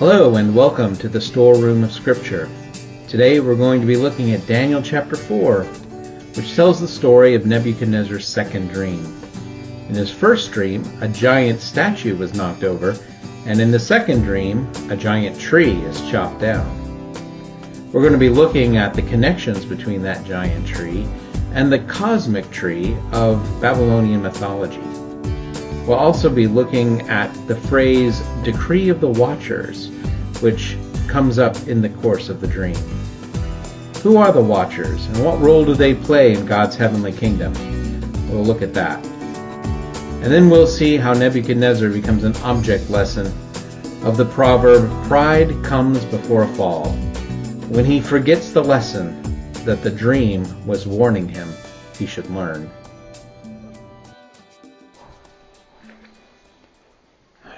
Hello and welcome to the Storeroom of Scripture. Today we're going to be looking at Daniel chapter 4, which tells the story of Nebuchadnezzar's second dream. In his first dream, a giant statue was knocked over, and in the second dream, a giant tree is chopped down. We're going to be looking at the connections between that giant tree and the cosmic tree of Babylonian mythology. We'll also be looking at the phrase decree of the watchers, which comes up in the course of the dream. Who are the watchers and what role do they play in God's heavenly kingdom? We'll look at that. And then we'll see how Nebuchadnezzar becomes an object lesson of the proverb, pride comes before a fall, when he forgets the lesson that the dream was warning him he should learn.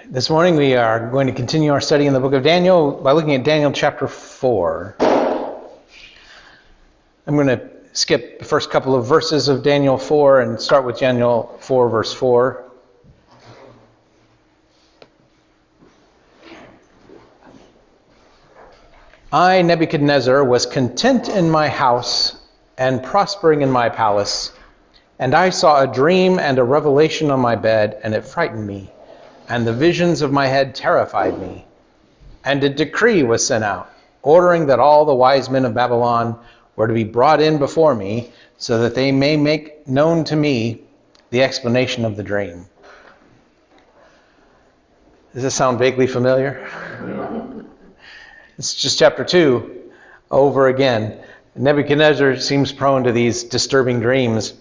This morning we are going to continue our study in the book of Daniel by looking at Daniel chapter 4. I'm going to skip the first couple of verses of Daniel 4 and start with Daniel 4 verse 4. I, Nebuchadnezzar, was content in my house and prospering in my palace, and I saw a dream and a revelation on my bed, and it frightened me. And the visions of my head terrified me. And a decree was sent out, ordering that all the wise men of Babylon were to be brought in before me, so that they may make known to me the explanation of the dream. Does this sound vaguely familiar? It's just chapter 2 over again. Nebuchadnezzar seems prone to these disturbing dreams,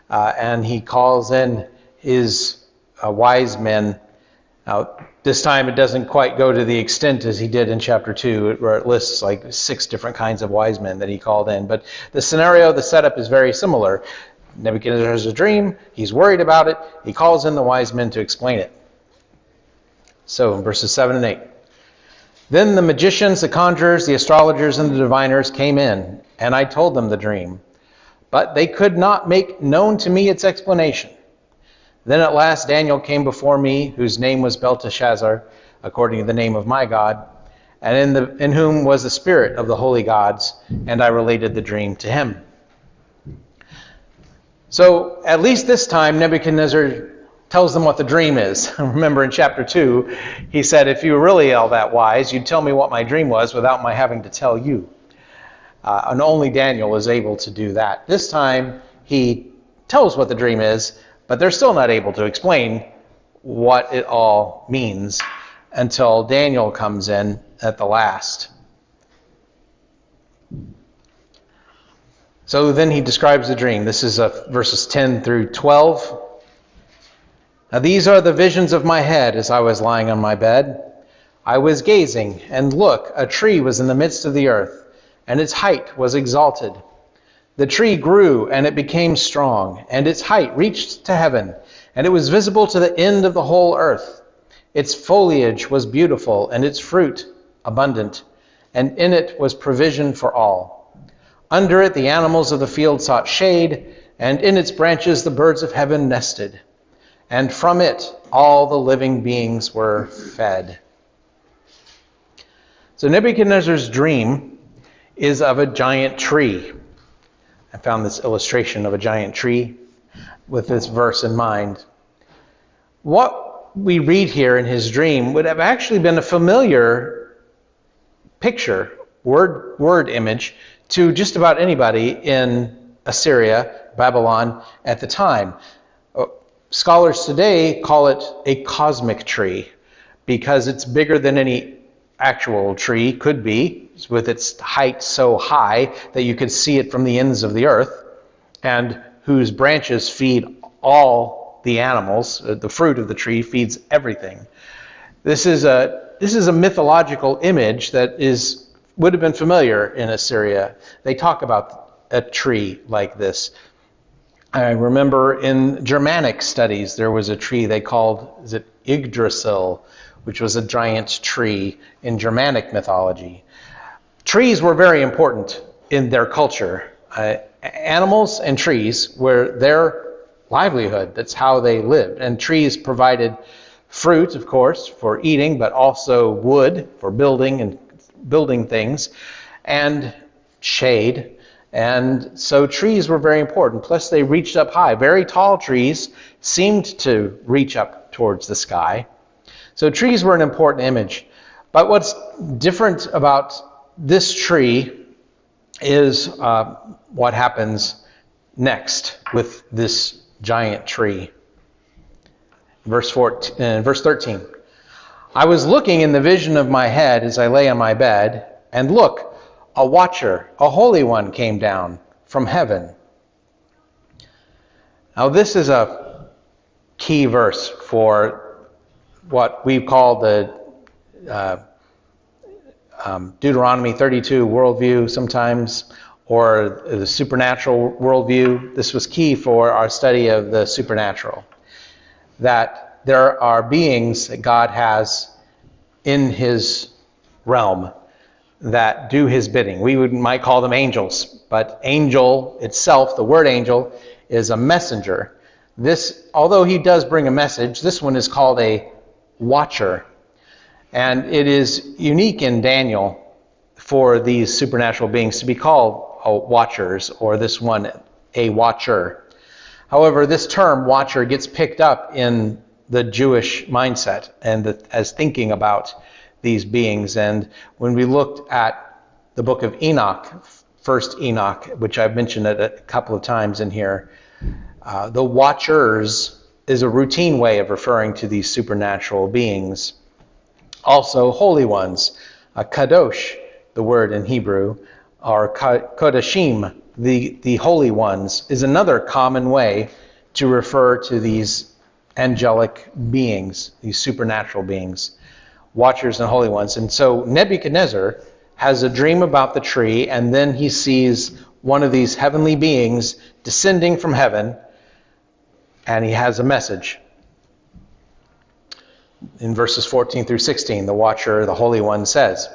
and he calls in his wise men. Now, this time it doesn't quite go to the extent as he did in chapter 2, where it lists like 6 different kinds of wise men that he called in. But the scenario, the setup is very similar. Nebuchadnezzar has a dream, he's worried about it, he calls in the wise men to explain it. So, in verses 7 and 8. Then the magicians, the conjurers, the astrologers, and the diviners came in, and I told them the dream. But they could not make known to me its explanation. Then at last Daniel came before me, whose name was Belteshazzar, according to the name of my God, and in whom was the spirit of the holy gods, and I related the dream to him. So at least this time Nebuchadnezzar tells them what the dream is. Remember in chapter 2, he said, if you were really all that wise, you'd tell me what my dream was without my having to tell you. And only Daniel is able to do that. This time he tells what the dream is, but they're still not able to explain what it all means until Daniel comes in at the last. So then he describes the dream. This is verses 10 through 12. Now these are the visions of my head as I was lying on my bed. I was gazing, and look, a tree was in the midst of the earth, and its height was exalted. The tree grew, and it became strong, and its height reached to heaven, and it was visible to the end of the whole earth. Its foliage was beautiful, and its fruit abundant, and in it was provision for all. Under it the animals of the field sought shade, and in its branches the birds of heaven nested. And from it all the living beings were fed. So Nebuchadnezzar's dream is of a giant tree. I found this illustration of a giant tree with this verse in mind. What we read here in his dream would have actually been a familiar picture, word image, to just about anybody in Assyria, Babylon, at the time. Scholars today call it a cosmic tree because it's bigger than any actual tree could be, with its height so high that you could see it from the ends of the earth, and whose branches feed all the animals. The fruit of the tree feeds everything. This is a mythological image that would have been familiar in Assyria. They talk about a tree like this. I remember in Germanic studies there was a tree they called, Yggdrasil, which was a giant tree in Germanic mythology. Trees were very important in their culture. Animals and trees were their livelihood. That's how they lived. And trees provided fruit, of course, for eating, but also wood for building and building things, and shade. And so trees were very important. Plus, they reached up high. Very tall trees seemed to reach up towards the sky. So trees were an important image. But what's different about this tree is what happens next with this giant tree. Verse 13. I was looking in the vision of my head as I lay on my bed, and look, a watcher, a holy one, came down from heaven. Now this is a key verse for what we call the Deuteronomy 32 worldview sometimes, or the supernatural worldview. This was key for our study of the supernatural. That there are beings that God has in his realm that do his bidding. We might call them angels, but angel itself, the word angel, is a messenger. This, although he does bring a message, this one is called a watcher. And it is unique in Daniel for these supernatural beings to be called watchers, or this one, a watcher. However, this term, watcher, gets picked up in the Jewish mindset and as thinking about these beings. And when we looked at the book of Enoch, first Enoch, which I've mentioned it a couple of times in here, the watchers is a routine way of referring to these supernatural beings. Also, holy ones, kadosh, the word in Hebrew, or kodashim, the holy ones, is another common way to refer to these angelic beings, these supernatural beings, watchers and holy ones. And so Nebuchadnezzar has a dream about the tree, and then he sees one of these heavenly beings descending from heaven, and he has a message. In verses 14 through 16, the watcher, the holy one, says,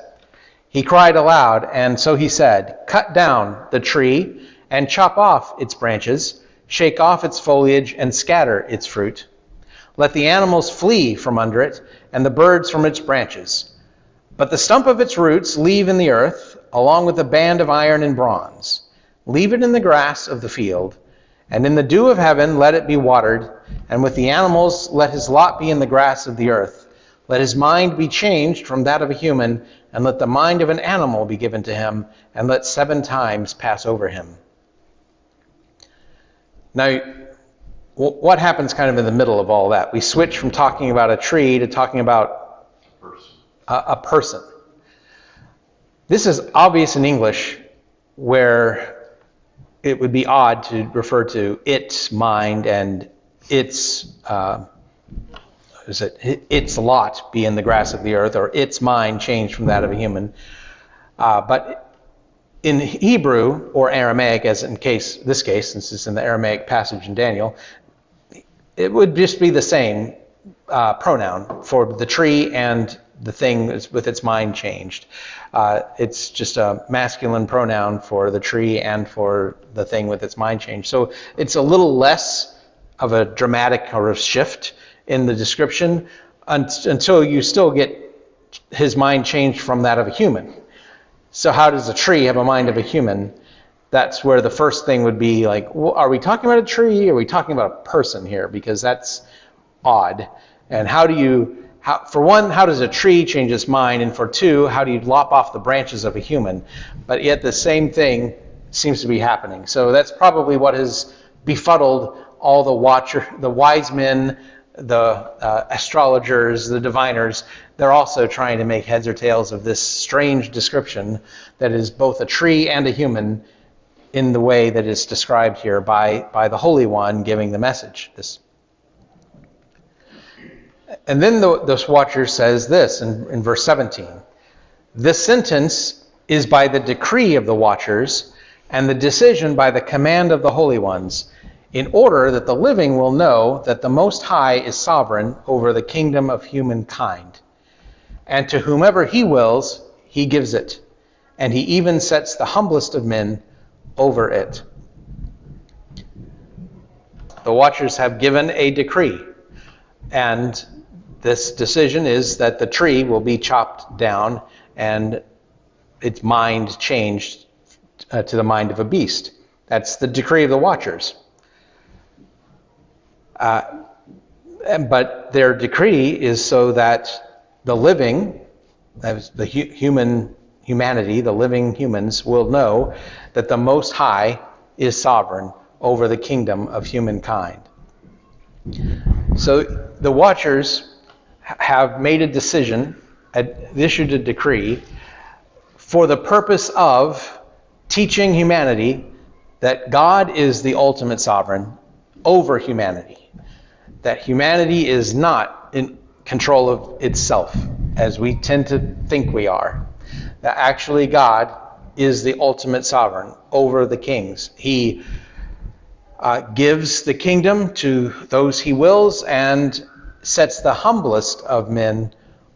he cried aloud, and so he said, cut down the tree and chop off its branches, shake off its foliage and scatter its fruit. Let the animals flee from under it, and the birds from its branches. But the stump of its roots leave in the earth, along with a band of iron and bronze. Leave it in the grass of the field, and in the dew of heaven let it be watered, and with the animals let his lot be in the grass of the earth. Let his mind be changed from that of a human, and let the mind of an animal be given to him, and let 7 times pass over him. Now, what happens kind of in the middle of all that? We switch from talking about a tree to talking about a person. This is obvious in English, where it would be odd to refer to its mind and its its lot be in the grass of the earth, or its mind changed from that of a human. But in Hebrew or Aramaic, as in this case, since it's in the Aramaic passage in Daniel, it would just be the same pronoun for the tree and the thing with its mind changed. It's just a masculine pronoun for the tree and for the thing with its mind changed. So it's a little less of a dramatic or a shift in the description until you still get his mind changed from that of a human. So how does a tree have a mind of a human? That's where the first thing would be like, well, are we talking about a tree or are we talking about a person here? Because that's odd. And for one, how does a tree change its mind? And for two, how do you lop off the branches of a human? But yet the same thing seems to be happening. So that's probably what has befuddled all the wise men, the astrologers, the diviners. They're also trying to make heads or tails of this strange description that is both a tree and a human in the way that is described here by the Holy One giving the message. And then this watcher says this in verse 17. This sentence is by the decree of the watchers, and the decision by the command of the holy ones, in order that the living will know that the Most High is sovereign over the kingdom of humankind. And to whomever he wills, he gives it, and he even sets the humblest of men over it. The watchers have given a decree, and this decision is that the tree will be chopped down and its mind changed to the mind of a beast. That's the decree of the Watchers. But their decree is so that the living, the humanity, the living humans, will know that the Most High is sovereign over the kingdom of humankind. So the Watchers have made a decision, issued a decree, for the purpose of teaching humanity that God is the ultimate sovereign over humanity. That humanity is not in control of itself, as we tend to think we are. That actually God is the ultimate sovereign over the kings. He gives the kingdom to those he wills and sets the humblest of men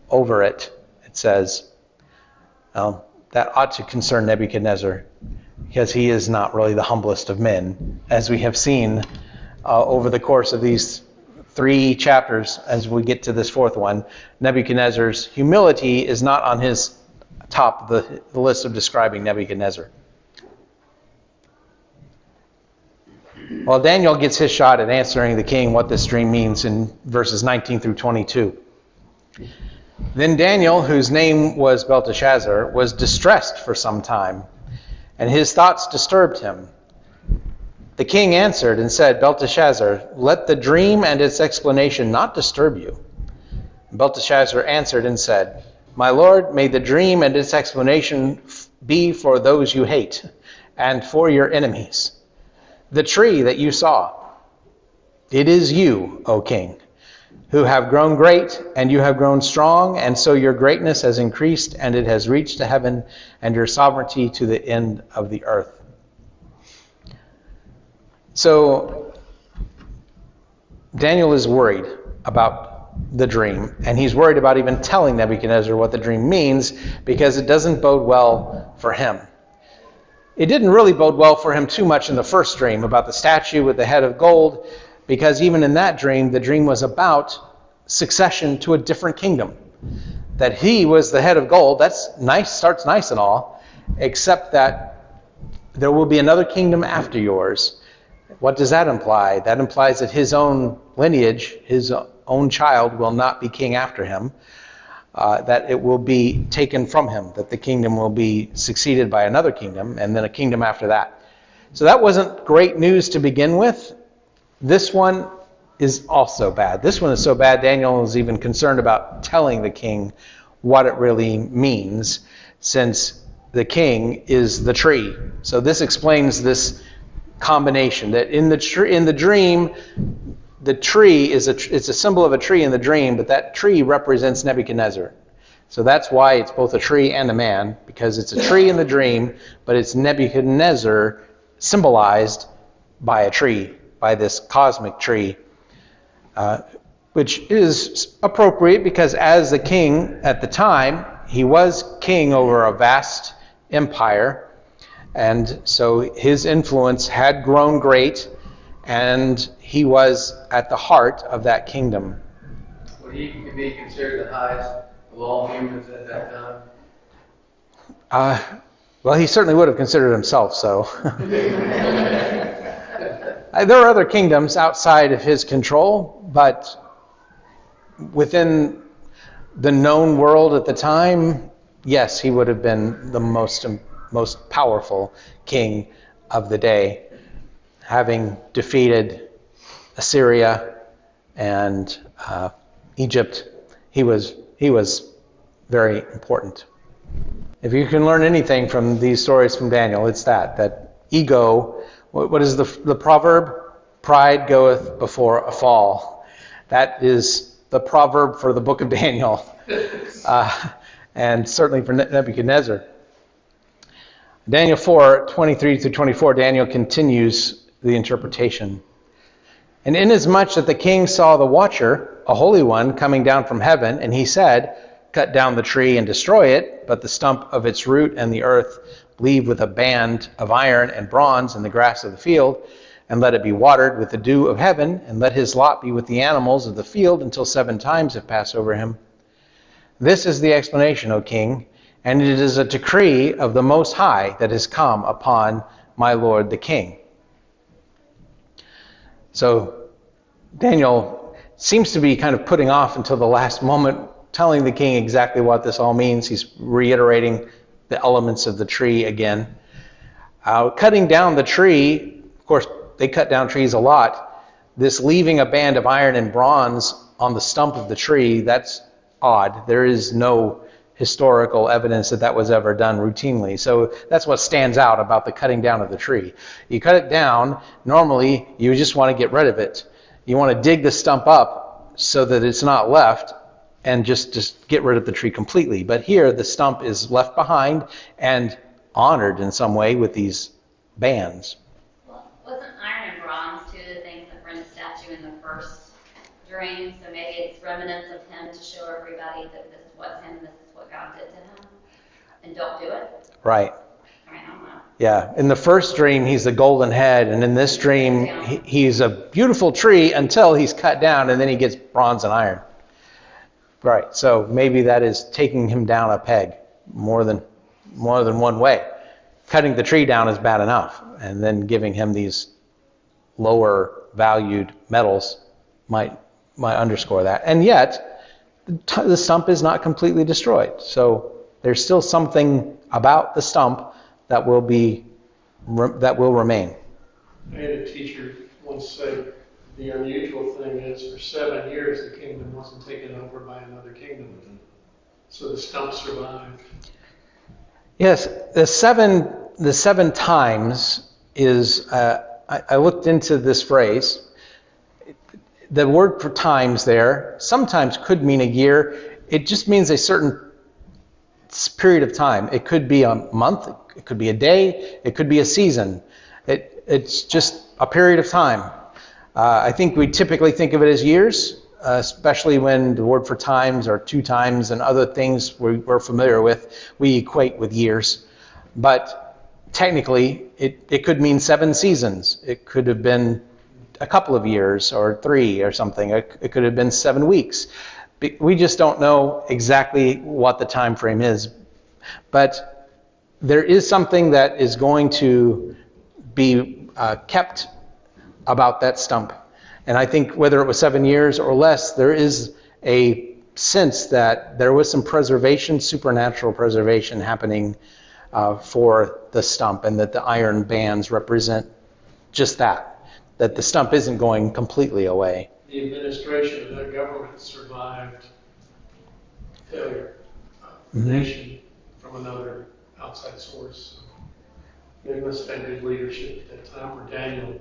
over it, it says. That ought to concern Nebuchadnezzar, because he is not really the humblest of men, as we have seen over the course of these 3 chapters. As we get to this 4th one, Nebuchadnezzar's humility is not on his top of the list of describing Nebuchadnezzar. Well, Daniel gets his shot at answering the king what this dream means in verses 19 through 22. Then Daniel, whose name was Belteshazzar, was distressed for some time, and his thoughts disturbed him. The king answered and said, Belteshazzar, let the dream and its explanation not disturb you. And Belteshazzar answered and said, My lord, may the dream and its explanation be for those you hate, and for your enemies. The tree that you saw, it is you, O king, who have grown great, and you have grown strong, and so your greatness has increased, and it has reached to heaven, and your sovereignty to the end of the earth. So Daniel is worried about the dream, and he's worried about even telling Nebuchadnezzar what the dream means, because it doesn't bode well for him. It didn't really bode well for him too much in the first dream about the statue with the head of gold, because even in that dream, the dream was about succession to a different kingdom. That he was the head of gold, that's nice, starts nice and all, except that there will be another kingdom after yours. What does that imply? That implies that his own lineage, his own child, will not be king after him, that it will be taken from him, that the kingdom will be succeeded by another kingdom, and then a kingdom after that. So that wasn't great news to begin with. This one is also bad. This one is so bad, Daniel is even concerned about telling the king what it really means, since the king is the tree. So this explains this combination, that in the dream, the tree is it's a symbol of a tree in the dream, but that tree represents Nebuchadnezzar. So that's why it's both a tree and a man, because it's a tree in the dream, but it's Nebuchadnezzar symbolized by a tree, by this cosmic tree, which is appropriate because as the king at the time, he was king over a vast empire, and so his influence had grown great, and he was at the heart of that kingdom. Would he be considered the highest of all humans at that time? Well, he certainly would have considered himself so. There are other kingdoms outside of his control, but within the known world at the time, yes, he would have been the most powerful king of the day, having defeated Assyria and Egypt. He was very important. If you can learn anything from these stories from Daniel, it's that ego. What is the proverb? Pride goeth before a fall. That is the proverb for the book of Daniel, and certainly for Nebuchadnezzar. Daniel 4:23-24, Daniel continues the interpretation. And inasmuch that the king saw the watcher, a holy one, coming down from heaven, and he said, Cut down the tree and destroy it, but the stump of its root and the earth leave with a band of iron and bronze in the grass of the field. and let it be watered with the dew of heaven, and let his lot be with the animals of the field until 7 times have passed over him. This is the explanation, O king, and it is a decree of the Most High that has come upon my lord the king. So Daniel seems to be kind of putting off until the last moment, telling the king exactly what this all means. He's reiterating the elements of the tree again. Cutting down the tree, of course, they cut down trees a lot. This leaving a band of iron and bronze on the stump of the tree, that's odd. There is no historical evidence that that was ever done routinely. So that's what stands out about the cutting down of the tree. You cut it down, normally you just want to get rid of it. You want to dig the stump up so that it's not left and just get rid of the tree completely. But here the stump is left behind and honored in some way with these bands. Well, wasn't iron and bronze two of the things that were in the statue in the first dream? So maybe it's remnants of him to show everybody that this is what's him, this is what God did to him, and don't do it. Right. I don't know. Yeah. In the first dream, he's the golden head, and in this dream, he's a beautiful tree until he's cut down, and then he gets bronze and iron. Right. So maybe that is taking him down a peg more than one way. Cutting the tree down is bad enough, and then giving him these lower valued metals might underscore that. And yet, the stump is not completely destroyed. So there's still something about the stump that will remain. I had a teacher once say the unusual thing is for 7 years the kingdom wasn't taken over by another kingdom. So the stump survived. Yes, the seven times is, I looked into this phrase. The word for times there sometimes could mean a year. It just means a certain period of time. It could be a month, it could be a day, it could be a season. It's just a period of time. I think we typically think of it as years, especially when the word for times or 2 times and other things we're familiar with, we equate with years. But technically, it could mean 7 seasons. It could have been a couple of years or 3 or something. It could have been 7 weeks. We just don't know exactly what the time frame is. But there is something that is going to be kept about that stump. And I think whether it was 7 years or less, there is a sense that there was some preservation, supernatural preservation happening for the stump, and that the iron bands represent just that the stump isn't going completely away. The administration of that government survived failure of the nation from another outside source. They must have had good leadership at that time, or Daniel.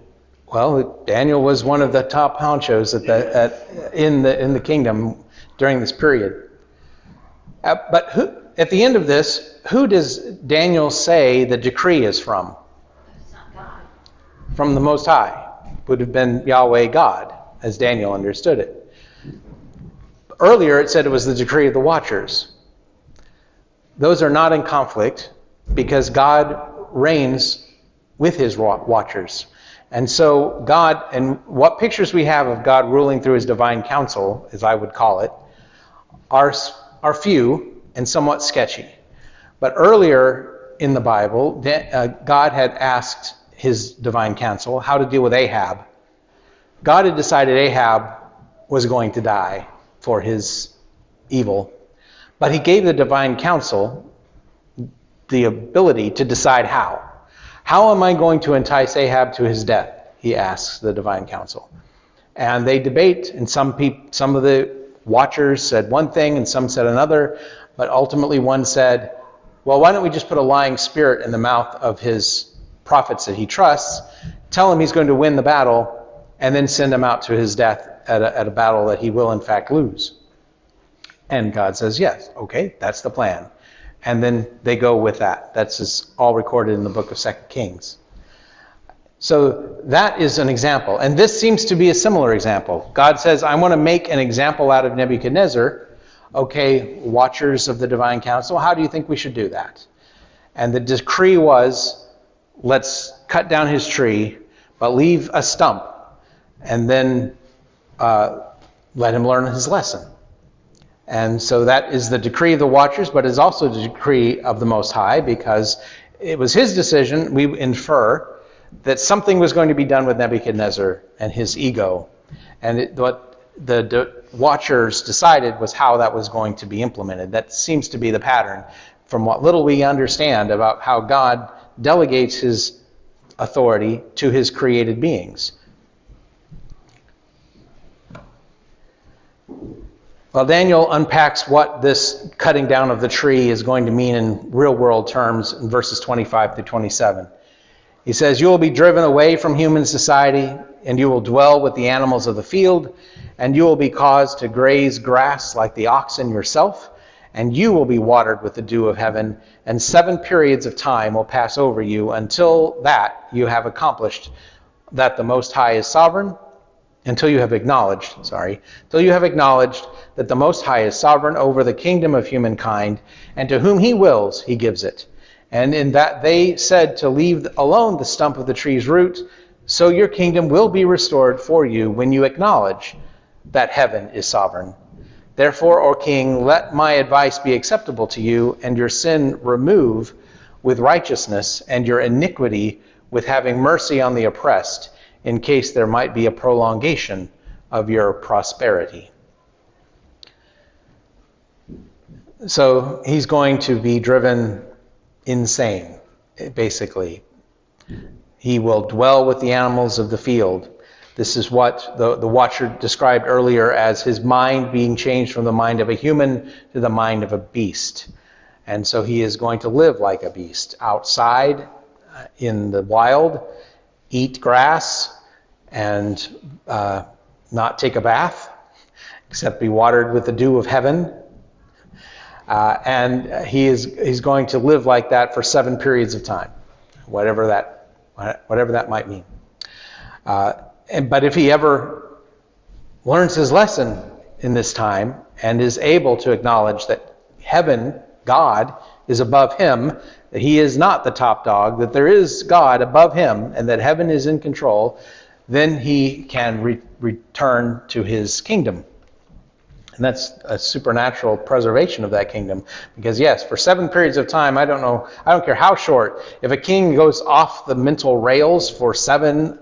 Well, Daniel was one of the top honchos in the kingdom during this period. But at the end of this, who does Daniel say the decree is from? It's not God. From the Most High. Would have been Yahweh God, as Daniel understood it. Earlier it said it was the decree of the watchers. Those are not in conflict because God reigns with his watchers. And so God, and what pictures we have of God ruling through his divine counsel, as I would call it, are few and somewhat sketchy. But earlier in the Bible, God had asked his divine counsel how to deal with Ahab. God had decided Ahab was going to die for his evil, but he gave the divine counsel the ability to decide how. How am I going to entice Ahab to his death? He asks the divine counsel. And they debate, and some of the watchers said one thing and some said another, but ultimately one said, well, why don't we just put a lying spirit in the mouth of his prophets that he trusts, tell him he's going to win the battle, and then send him out to his death at a battle that he will in fact lose. And God says, yes, okay, that's the plan. And then they go with that. That's all recorded in the book of 2 Kings. So that is an example. And this seems to be a similar example. God says, I want to make an example out of Nebuchadnezzar. Okay, watchers of the divine council, how do you think we should do that? And the decree was, let's cut down his tree, but leave a stump, and then let him learn his lesson. And so that is the decree of the watchers, but it's also the decree of the Most High, because it was his decision. We infer that something was going to be done with Nebuchadnezzar and his ego. And what the watchers decided was how that was going to be implemented. That seems to be the pattern from what little we understand about how God delegates his authority to his created beings. Well, Daniel unpacks what this cutting down of the tree is going to mean in real-world terms in verses 25 through 27. He says, "You will be driven away from human society, and you will dwell with the animals of the field, and you will be caused to graze grass like the oxen yourself, and you will be watered with the dew of heaven, and 7 periods of time will pass over you until that you have accomplished that the Most High is sovereign, until you have acknowledged that the Most High is sovereign over the kingdom of humankind, and to whom he wills, he gives it. And in that they said to leave alone the stump of the tree's root, so your kingdom will be restored for you when you acknowledge that heaven is sovereign. Therefore, O king, let my advice be acceptable to you, and your sin remove with righteousness, and your iniquity with having mercy on the oppressed, in case there might be a prolongation of your prosperity." So he's going to be driven insane, basically. He will dwell with the animals of the field. This is what the watcher described earlier as his mind being changed from the mind of a human to the mind of a beast. And so he is going to live like a beast, outside in the wild, eat grass, and not take a bath, except be watered with the dew of heaven. And he's going to live like that for 7 periods of time, whatever that might mean. But if he ever learns his lesson in this time and is able to acknowledge that heaven, God, is above him, that he is not the top dog, that there is God above him, and that heaven is in control, then he can return to his kingdom. And that's a supernatural preservation of that kingdom. Because yes, for 7 periods of time, I don't care how short, if a king goes off the mental rails for 7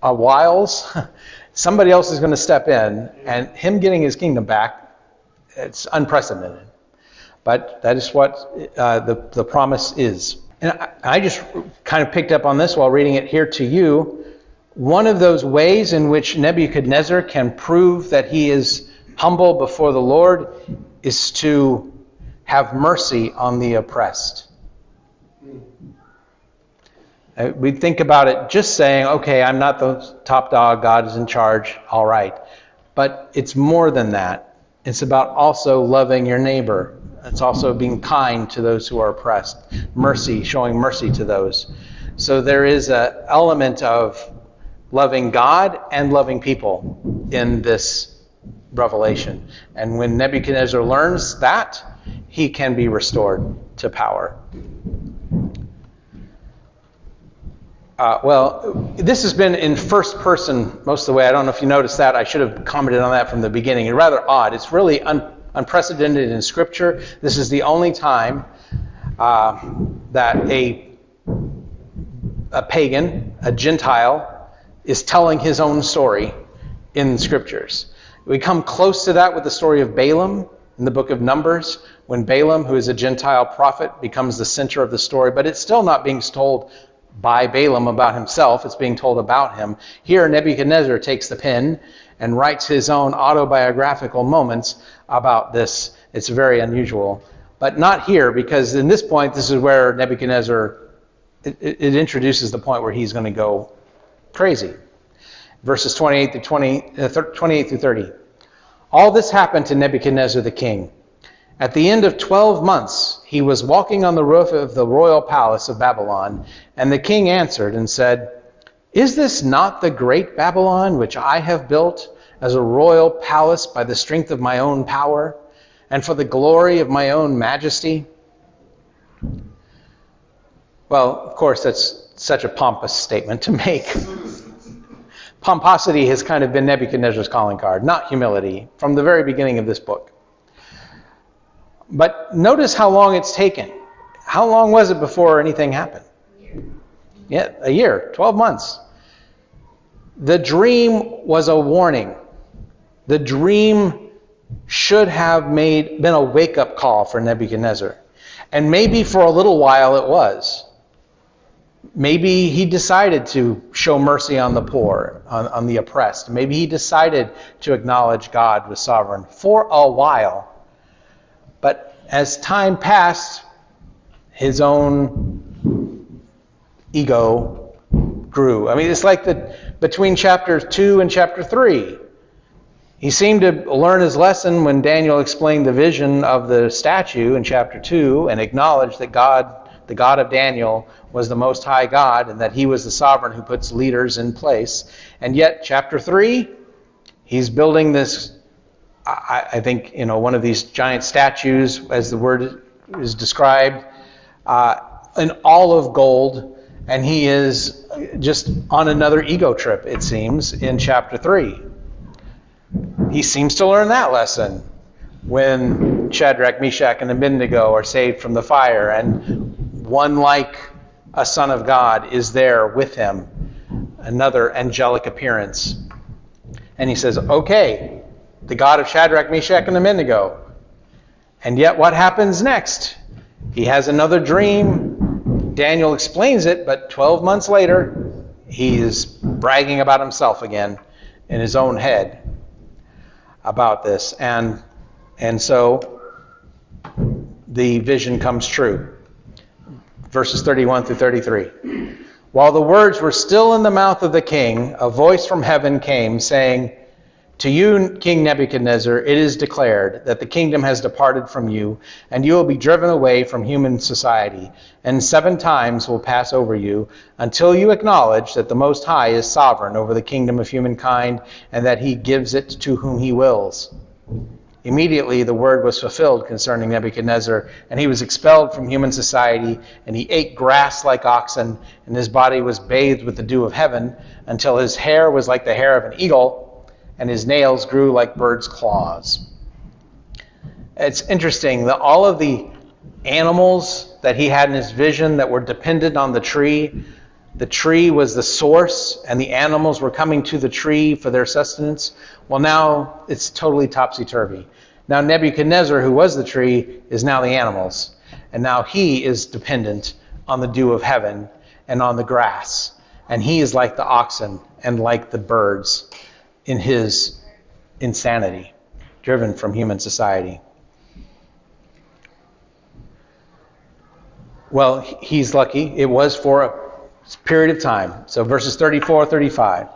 whiles, somebody else is going to step in, and him getting his kingdom back, it's unprecedented. But that is what the promise is. And I just kind of picked up on this while reading it here to you. One of those ways in which Nebuchadnezzar can prove that he is humble before the Lord is to have mercy on the oppressed. We think about it just saying, okay, I'm not the top dog, God is in charge, all right. But it's more than that. It's about also loving your neighbor. It's also being kind to those who are oppressed. Mercy, showing mercy to those. So there is an element of loving God and loving people in this revelation. And when Nebuchadnezzar learns that, he can be restored to power. This has been in first person most of the way. I don't know if you noticed that. I should have commented on that from the beginning. It's rather odd. It's really unprecedented in Scripture. This is the only time that a pagan, a Gentile, is telling his own story in the Scriptures. We come close to that with the story of Balaam in the book of Numbers, when Balaam, who is a Gentile prophet, becomes the center of the story, but it's still not being told by Balaam about himself. It's being told about him. Here, Nebuchadnezzar takes the pen and writes his own autobiographical moments about this. It's very unusual. But not here, because in this point, this is where Nebuchadnezzar, it introduces the point where he's going to go crazy. Verses 28 through 30. All this happened to Nebuchadnezzar the king. At the end of 12 months, he was walking on the roof of the royal palace of Babylon, and the king answered and said, "Is this not the great Babylon, which I have built as a royal palace by the strength of my own power, and for the glory of my own majesty?" Well, of course, that's such a pompous statement to make. Pomposity has kind of been Nebuchadnezzar's calling card, not humility, from the very beginning of this book. But notice how long it's taken. How long was it before anything happened? Yeah, a year, 12 months. The dream was a warning. The dream should have been a wake-up call for Nebuchadnezzar. And maybe for a little while it was. Maybe he decided to show mercy on the poor, on the oppressed. Maybe he decided to acknowledge God was sovereign for a while. But as time passed, his own ego grew. I mean, it's like between chapter 2 and chapter 3. He seemed to learn his lesson when Daniel explained the vision of the statue in chapter 2 and acknowledged that God, the God of Daniel, was the Most High God and that he was the sovereign who puts leaders in place. And yet, chapter 3, he's building this, I think, one of these giant statues, as the word is described, in all of gold, and he is just on another ego trip, it seems, in chapter 3. He seems to learn that lesson when Shadrach, Meshach, and Abednego are saved from the fire, and one like a son of God is there with him, another angelic appearance. And he says, okay, the God of Shadrach, Meshach, and Abednego. And yet what happens next? He has another dream. Daniel explains it, but 12 months later, he is bragging about himself again in his own head about this. And so the vision comes true. Verses 31 through 33. While the words were still in the mouth of the king, a voice from heaven came, saying, "To you, King Nebuchadnezzar, it is declared that the kingdom has departed from you, and you will be driven away from human society, and 7 times will pass over you, until you acknowledge that the Most High is sovereign over the kingdom of humankind, and that he gives it to whom he wills." Immediately the word was fulfilled concerning Nebuchadnezzar, and he was expelled from human society, and he ate grass like oxen, and his body was bathed with the dew of heaven, until his hair was like the hair of an eagle, and his nails grew like birds' claws. It's interesting that all of the animals that he had in his vision that were dependent on the tree was the source, and the animals were coming to the tree for their sustenance. Well, now it's totally topsy-turvy. Now Nebuchadnezzar, who was the tree, is now the animals. And now he is dependent on the dew of heaven and on the grass. And he is like the oxen and like the birds in his insanity, driven from human society. Well, he's lucky. It was for a period of time. So verses 34, 35.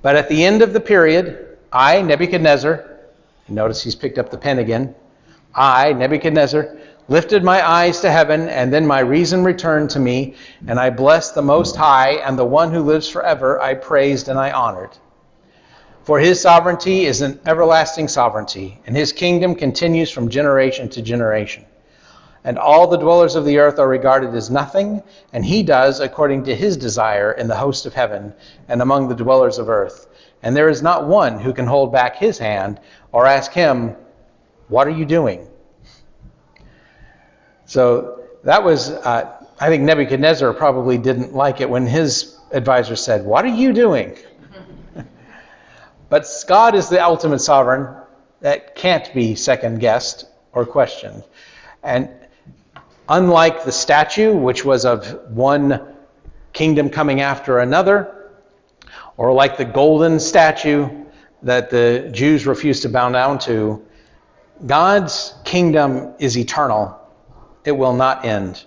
But at the end of the period, I, Nebuchadnezzar, notice he's picked up the pen again. I, Nebuchadnezzar, lifted my eyes to heaven, and then my reason returned to me, and I blessed the Most High, and the one who lives forever I praised and I honored. For his sovereignty is an everlasting sovereignty, and his kingdom continues from generation to generation. And all the dwellers of the earth are regarded as nothing, and he does according to his desire in the host of heaven and among the dwellers of earth. And there is not one who can hold back his hand or ask him, "What are you doing?" So that was, I think Nebuchadnezzar probably didn't like it when his advisor said, "What are you doing?" But God is the ultimate sovereign that can't be second-guessed or questioned. And unlike the statue, which was of one kingdom coming after another, or like the golden statue that the Jews refused to bow down to, God's kingdom is eternal. It will not end.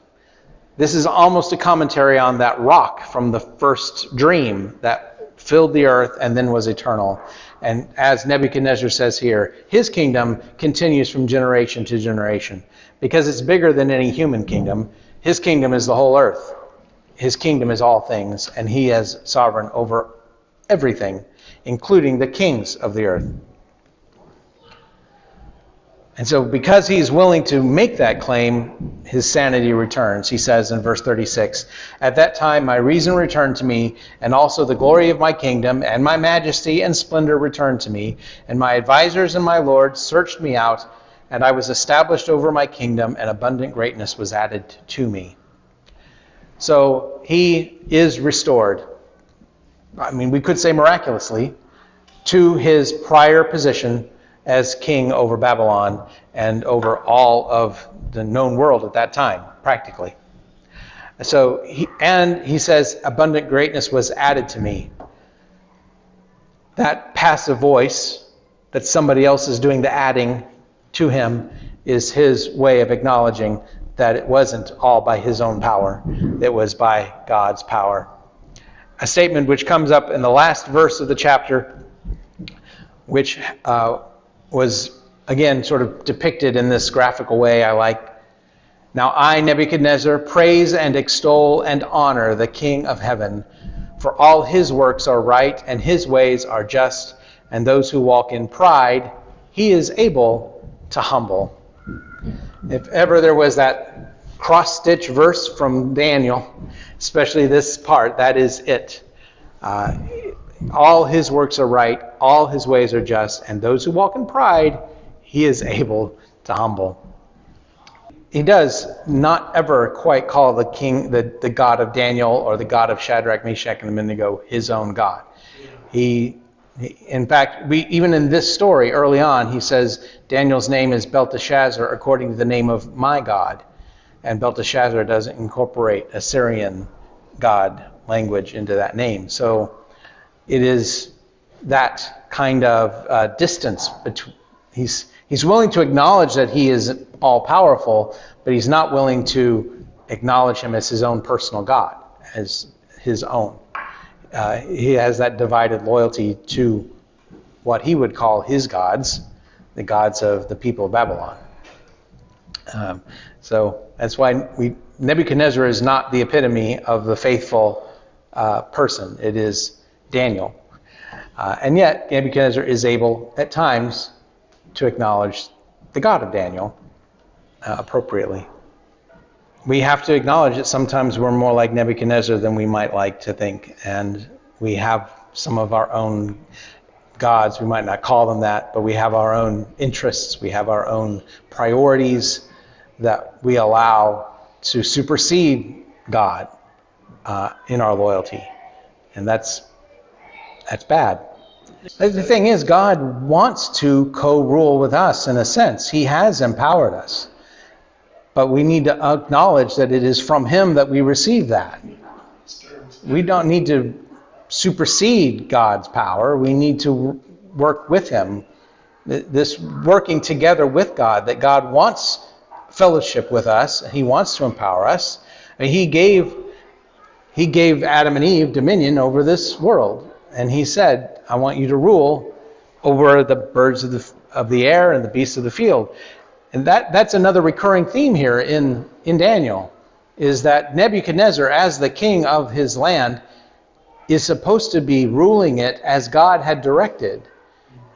This is almost a commentary on that rock from the first dream that filled the earth and then was eternal. And as Nebuchadnezzar says here, his kingdom continues from generation to generation. Because it's bigger than any human kingdom, his kingdom is the whole earth. His kingdom is all things, and he is sovereign over everything, including the kings of the earth. And so because he's willing to make that claim, his sanity returns. He says in verse 36, "At that time my reason returned to me, and also the glory of my kingdom, and my majesty and splendor returned to me. And my advisors and my lords searched me out, and I was established over my kingdom, and abundant greatness was added to me." So he is restored. I mean, we could say miraculously, to his prior position as king over Babylon and over all of the known world at that time, practically. So he says, abundant greatness was added to me. That passive voice that somebody else is doing the adding to him is his way of acknowledging that it wasn't all by his own power, it was by God's power. A statement which comes up in the last verse of the chapter, which was, again, sort of depicted in this graphical way I like. "Now I, Nebuchadnezzar, praise and extol and honor the King of heaven, for all his works are right and his ways are just, and those who walk in pride he is able to humble." If ever there was that cross-stitch verse from Daniel, especially this part, that is it. All his works are right, all his ways are just, and those who walk in pride, he is able to humble. He does not ever quite call the king, the God of Daniel or the God of Shadrach, Meshach, and Abednego his own God. In fact, even in this story early on, he says Daniel's name is Belteshazzar according to the name of my God. And Belteshazzar doesn't incorporate Assyrian God language into that name. So it is that kind of distance between. He's willing to acknowledge that he is all-powerful, but he's not willing to acknowledge him as his own personal God, as his own. He has that divided loyalty to what he would call his gods, the gods of the people of Babylon. So that's why Nebuchadnezzar is not the epitome of the faithful person. It is Daniel. And yet, Nebuchadnezzar is able, at times, to acknowledge the God of Daniel appropriately. We have to acknowledge that sometimes we're more like Nebuchadnezzar than we might like to think, and we have some of our own gods. We might not call them that, but we have our own interests, we have our own priorities that we allow to supersede God in our loyalty, and that's bad. The thing is, God wants to co-rule with us in a sense. He has empowered us. But we need to acknowledge that it is from him that we receive that. We don't need to supersede God's power. We need to work with him. This working together with God, that God wants fellowship with us. He wants to empower us. And he gave Adam and Eve dominion over this world. And he said, I want you to rule over the birds of the air and the beasts of the field. And that's another recurring theme here in Daniel, is that Nebuchadnezzar, as the king of his land, is supposed to be ruling it as God had directed,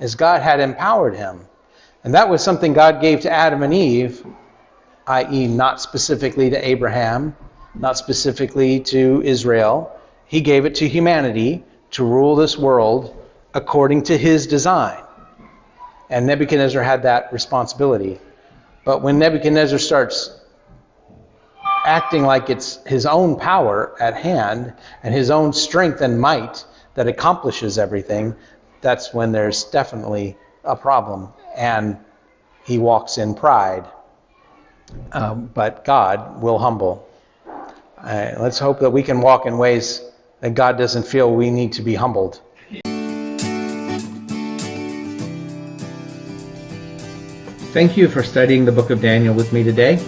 as God had empowered him. And that was something God gave to Adam and Eve, i.e. not specifically to Abraham, not specifically to Israel. He gave it to humanity to rule this world according to his design. And Nebuchadnezzar had that responsibility. But when Nebuchadnezzar starts acting like it's his own power at hand and his own strength and might that accomplishes everything, that's when there's definitely a problem. And he walks in pride. But God will humble. Let's hope that we can walk in ways that God doesn't feel we need to be humbled. Thank you for studying the book of Daniel with me today.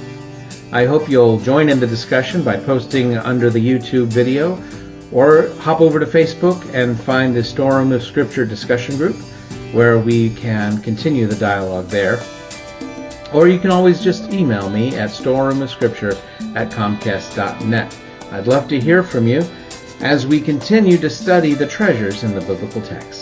I hope you'll join in the discussion by posting under the YouTube video, or hop over to Facebook and find the Storeroom of Scripture discussion group where we can continue the dialogue there. Or you can always just email me at storeroomofscripture@comcast.net. I'd love to hear from you as we continue to study the treasures in the biblical text.